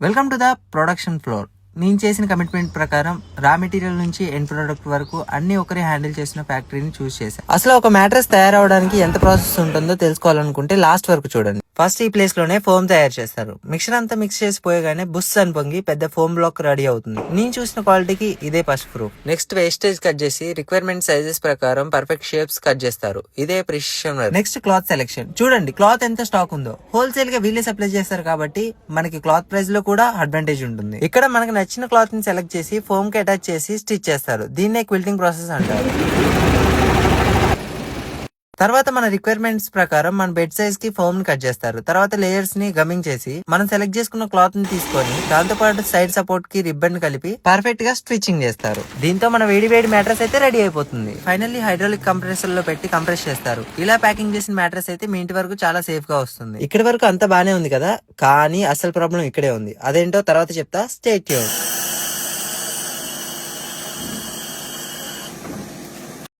Welcome to the production floor. నేను చేసిన commitment ప్రకారం రా మెటీరియల్ నుంచి ఎండ్ ప్రొడక్ట్ వరకు అన్ని ఒకరే హ్యాండిల్ చేసిన ఫ్యాక్టరీని చూస్ చేశాను. అసలు ఒక మ్యాట్రెస్ తయారవడానికి ఎంత ప్రాసెస్ ఉంటుందో తెలుసుకోవాలనుకుంటే లాస్ట్ వరకు చూడండి. ఫస్ట్ ఈ ప్లేస్ లోనే ఫోమ్ తయారు చేస్తారు. మిక్సర్ అంతా మిక్స్ చేసి పోయగానే బుస్ అని పొంగి పెద్ద ఫోమ్ బ్లాక్ రెడీ అవుతుంది. నేను చూసిన క్వాలిటీకి ఇదే first proof. Next wastage cut చేసి రిక్వైర్మెంట్ సైజెస్ ప్రకారం పర్ఫెక్ట్ షేప్స్ కట్ చేస్తారు. ఇదే ప్రిసిషన్. Next cloth selection. చూడండి క్లాత్ ఎంత స్టాక్ ఉందో. హోల్సేల్ గా వీళ్ళే సప్లై చేస్తారు కాబట్టి మనకి క్లాత్ ప్రైస్ లో కూడా అడ్వాంటేజ్ ఉంటుంది. ఇక్కడ మనకి నచ్చిన క్లాత్ ని సెలెక్ట్ చేసి ఫోమ్ కి అటాచ్ చేసి స్టిచ్ చేస్తారు. దీన్నే క్విల్టింగ్ ప్రాసెస్ అంటారు. తర్వాత మన రిక్వైర్మెంట్స్ ప్రకారం మన బెడ్ సైజ్ కి ఫోమ్ ని కట్ చేస్తారు. తర్వాత లేయర్స్ ని గమ్మింగ్ చేసి మనం సెలెక్ట్ చేసుకున్న క్లాత్ ని తీసుకొని దాంతో పాటు సైడ్ సపోర్ట్ కి రిబ్బన్ కలిపి పర్ఫెక్ట్ గా స్టిచ్చింగ్ చేస్తారు. దీంతో మన వేడి మ్యాట్రెస్ అయితే రెడీ అయిపోతుంది. ఫైనల్లీ హైడ్రాలిక్ కంప్రెసర్ లో పెట్టి కంప్రెస్ చేస్తారు. ఇలా ప్యాకింగ్ చేసిన మ్యాట్రెస్ అయితే మీ ఇంటి వరకు చాలా సేఫ్ గా వస్తుంది. ఇక్కడి వరకు అంతా బానే ఉంది కదా, కానీ అసలు ప్రాబ్లం ఇక్కడే ఉంది. అదేంటో తర్వాత చెప్తా. Stay tune.